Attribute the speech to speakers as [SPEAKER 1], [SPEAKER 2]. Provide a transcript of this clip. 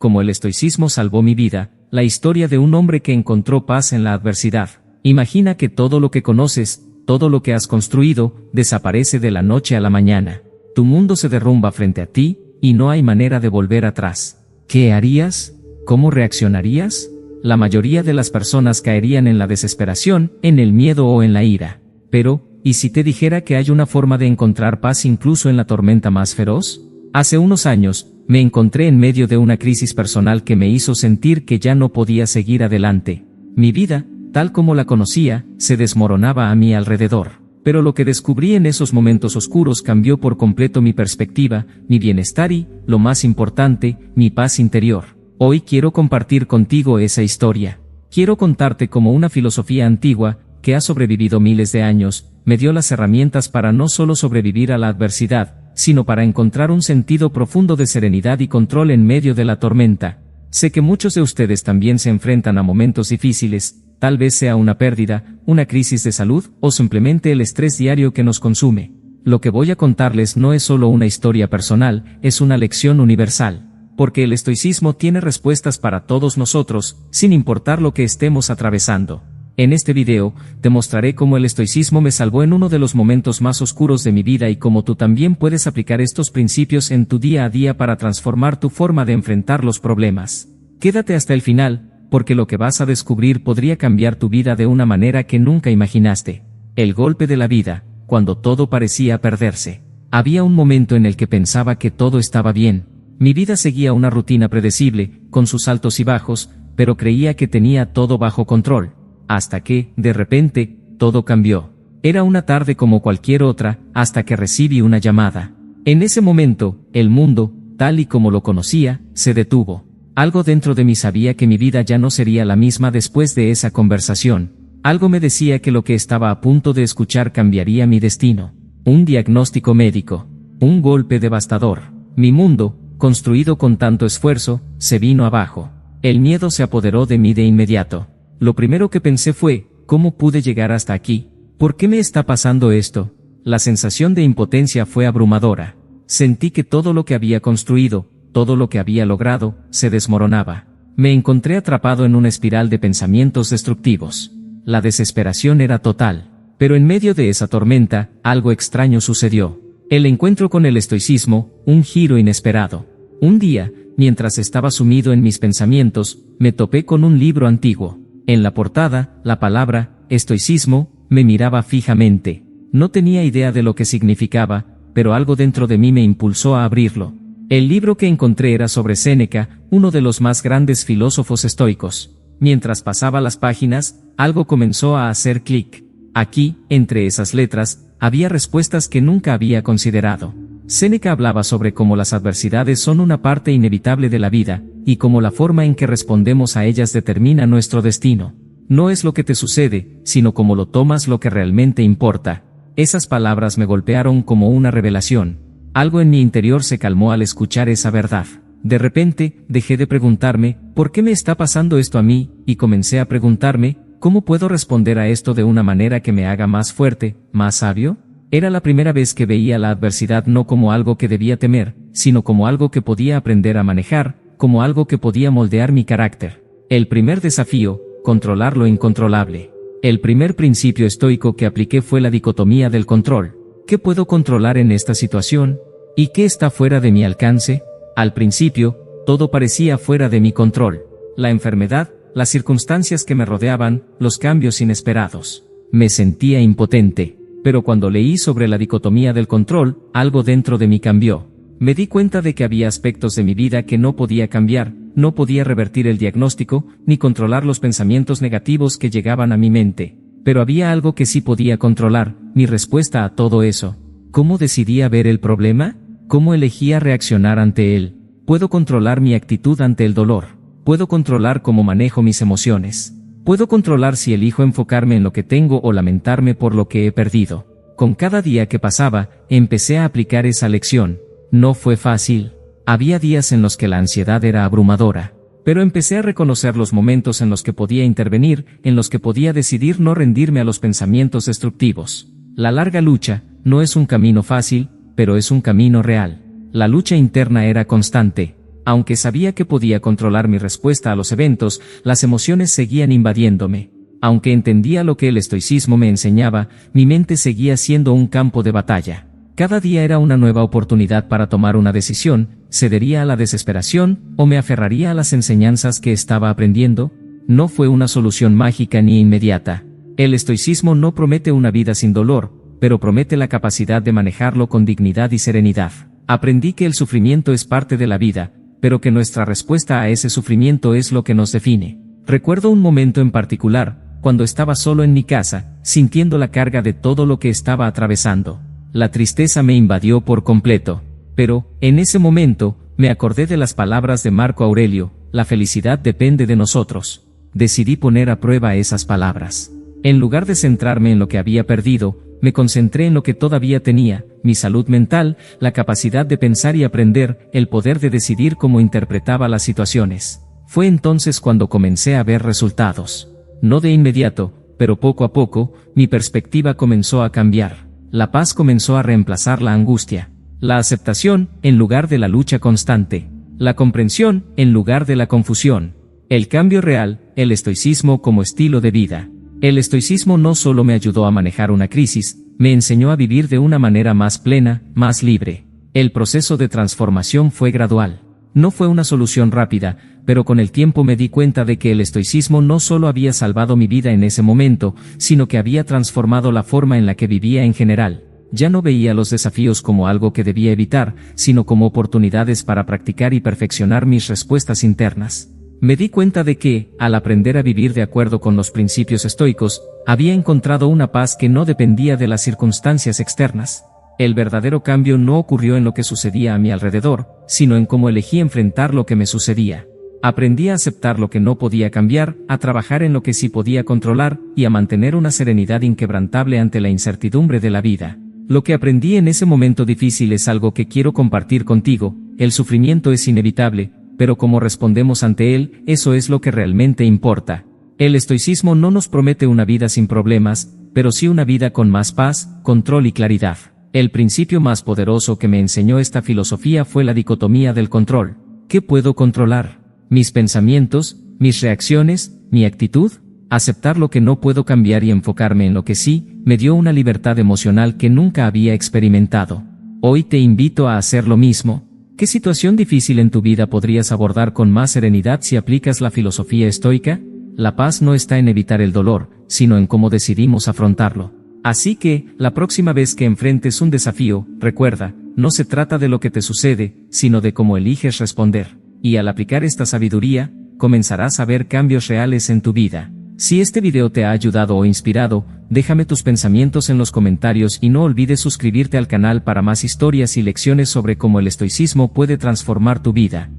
[SPEAKER 1] como el estoicismo salvó mi vida, la historia de un hombre que encontró paz en la adversidad. Imagina que todo lo que conoces, todo lo que has construido, desaparece de la noche a la mañana. Tu mundo se derrumba frente a ti, y no hay manera de volver atrás. ¿Qué harías? ¿Cómo reaccionarías? La mayoría de las personas caerían en la desesperación, en el miedo o en la ira. Pero, ¿y si te dijera que hay una forma de encontrar paz incluso en la tormenta más feroz? Hace unos años, me encontré en medio de una crisis personal que me hizo sentir que ya no podía seguir adelante. Mi vida, tal como la conocía, se desmoronaba a mi alrededor. Pero lo que descubrí en esos momentos oscuros cambió por completo mi perspectiva, mi bienestar y, lo más importante, mi paz interior. Hoy quiero compartir contigo esa historia. Quiero contarte cómo una filosofía antigua, que ha sobrevivido miles de años, me dio las herramientas para no solo sobrevivir a la adversidad, sino para encontrar un sentido profundo de serenidad y control en medio de la tormenta. Sé que muchos de ustedes también se enfrentan a momentos difíciles, tal vez sea una pérdida, una crisis de salud o simplemente el estrés diario que nos consume. Lo que voy a contarles no es solo una historia personal, es una lección universal. Porque el estoicismo tiene respuestas para todos nosotros, sin importar lo que estemos atravesando. En este video, te mostraré cómo el estoicismo me salvó en uno de los momentos más oscuros de mi vida y cómo tú también puedes aplicar estos principios en tu día a día para transformar tu forma de enfrentar los problemas. Quédate hasta el final, porque lo que vas a descubrir podría cambiar tu vida de una manera que nunca imaginaste. El golpe de la vida, cuando todo parecía perderse. Había un momento en el que pensaba que todo estaba bien. Mi vida seguía una rutina predecible, con sus altos y bajos, pero creía que tenía todo bajo control. Hasta que, de repente, todo cambió. Era una tarde como cualquier otra, hasta que recibí una llamada. En ese momento, el mundo, tal y como lo conocía, se detuvo. Algo dentro de mí sabía que mi vida ya no sería la misma después de esa conversación. Algo me decía que lo que estaba a punto de escuchar cambiaría mi destino. Un diagnóstico médico. Un golpe devastador. Mi mundo, construido con tanto esfuerzo, se vino abajo. El miedo se apoderó de mí de inmediato. Lo primero que pensé fue, ¿cómo pude llegar hasta aquí? ¿Por qué me está pasando esto? La sensación de impotencia fue abrumadora. Sentí que todo lo que había construido, todo lo que había logrado, se desmoronaba. Me encontré atrapado en una espiral de pensamientos destructivos. La desesperación era total. Pero en medio de esa tormenta, algo extraño sucedió. El encuentro con el estoicismo, un giro inesperado. Un día, mientras estaba sumido en mis pensamientos, me topé con un libro antiguo. En la portada, la palabra, estoicismo, me miraba fijamente. No tenía idea de lo que significaba, pero algo dentro de mí me impulsó a abrirlo. El libro que encontré era sobre Séneca, uno de los más grandes filósofos estoicos. Mientras pasaba las páginas, algo comenzó a hacer clic. Aquí, entre esas letras, había respuestas que nunca había considerado. Séneca hablaba sobre cómo las adversidades son una parte inevitable de la vida, y cómo la forma en que respondemos a ellas determina nuestro destino. No es lo que te sucede, sino cómo lo tomas lo que realmente importa. Esas palabras me golpearon como una revelación. Algo en mi interior se calmó al escuchar esa verdad. De repente, dejé de preguntarme, ¿por qué me está pasando esto a mí? Y comencé a preguntarme, ¿cómo puedo responder a esto de una manera que me haga más fuerte, más sabio? Era la primera vez que veía la adversidad no como algo que debía temer, sino como algo que podía aprender a manejar, como algo que podía moldear mi carácter. El primer desafío, controlar lo incontrolable. El primer principio estoico que apliqué fue la dicotomía del control. ¿Qué puedo controlar en esta situación? ¿Y qué está fuera de mi alcance? Al principio, todo parecía fuera de mi control. La enfermedad, las circunstancias que me rodeaban, los cambios inesperados. Me sentía impotente. Pero cuando leí sobre la dicotomía del control, algo dentro de mí cambió. Me di cuenta de que había aspectos de mi vida que no podía cambiar, no podía revertir el diagnóstico, ni controlar los pensamientos negativos que llegaban a mi mente. Pero había algo que sí podía controlar, mi respuesta a todo eso. ¿Cómo decidía ver el problema? ¿Cómo elegía reaccionar ante él? Puedo controlar mi actitud ante el dolor. Puedo controlar cómo manejo mis emociones. Puedo controlar si elijo enfocarme en lo que tengo o lamentarme por lo que he perdido. Con cada día que pasaba, empecé a aplicar esa lección. No fue fácil. Había días en los que la ansiedad era abrumadora. Pero empecé a reconocer los momentos en los que podía intervenir, en los que podía decidir no rendirme a los pensamientos destructivos. La larga lucha, no es un camino fácil, pero es un camino real. La lucha interna era constante. Aunque sabía que podía controlar mi respuesta a los eventos, las emociones seguían invadiéndome. Aunque entendía lo que el estoicismo me enseñaba, mi mente seguía siendo un campo de batalla. Cada día era una nueva oportunidad para tomar una decisión: ¿cedería a la desesperación, o me aferraría a las enseñanzas que estaba aprendiendo? No fue una solución mágica ni inmediata. El estoicismo no promete una vida sin dolor, pero promete la capacidad de manejarlo con dignidad y serenidad. Aprendí que el sufrimiento es parte de la vida, pero que nuestra respuesta a ese sufrimiento es lo que nos define. Recuerdo un momento en particular, cuando estaba solo en mi casa, sintiendo la carga de todo lo que estaba atravesando. La tristeza me invadió por completo. Pero, en ese momento, me acordé de las palabras de Marco Aurelio: la felicidad depende de nosotros. Decidí poner a prueba esas palabras. En lugar de centrarme en lo que había perdido, me concentré en lo que todavía tenía: mi salud mental, la capacidad de pensar y aprender, el poder de decidir cómo interpretaba las situaciones. Fue entonces cuando comencé a ver resultados. No de inmediato, pero poco a poco, mi perspectiva comenzó a cambiar. La paz comenzó a reemplazar la angustia. La aceptación, en lugar de la lucha constante. La comprensión, en lugar de la confusión. El cambio real, el estoicismo como estilo de vida. El estoicismo no solo me ayudó a manejar una crisis, me enseñó a vivir de una manera más plena, más libre. El proceso de transformación fue gradual. No fue una solución rápida, pero con el tiempo me di cuenta de que el estoicismo no solo había salvado mi vida en ese momento, sino que había transformado la forma en la que vivía en general. Ya no veía los desafíos como algo que debía evitar, sino como oportunidades para practicar y perfeccionar mis respuestas internas. Me di cuenta de que, al aprender a vivir de acuerdo con los principios estoicos, había encontrado una paz que no dependía de las circunstancias externas. El verdadero cambio no ocurrió en lo que sucedía a mi alrededor, sino en cómo elegí enfrentar lo que me sucedía. Aprendí a aceptar lo que no podía cambiar, a trabajar en lo que sí podía controlar, y a mantener una serenidad inquebrantable ante la incertidumbre de la vida. Lo que aprendí en ese momento difícil es algo que quiero compartir contigo: el sufrimiento es inevitable, pero cómo respondemos ante él, eso es lo que realmente importa. El estoicismo no nos promete una vida sin problemas, pero sí una vida con más paz, control y claridad. El principio más poderoso que me enseñó esta filosofía fue la dicotomía del control. ¿Qué puedo controlar? ¿Mis pensamientos, mis reacciones, mi actitud? Aceptar lo que no puedo cambiar y enfocarme en lo que sí, me dio una libertad emocional que nunca había experimentado. Hoy te invito a hacer lo mismo. ¿Qué situación difícil en tu vida podrías abordar con más serenidad si aplicas la filosofía estoica? La paz no está en evitar el dolor, sino en cómo decidimos afrontarlo. Así que, la próxima vez que enfrentes un desafío, recuerda, no se trata de lo que te sucede, sino de cómo eliges responder. Y al aplicar esta sabiduría, comenzarás a ver cambios reales en tu vida. Si este video te ha ayudado o inspirado, déjame tus pensamientos en los comentarios y no olvides suscribirte al canal para más historias y lecciones sobre cómo el estoicismo puede transformar tu vida.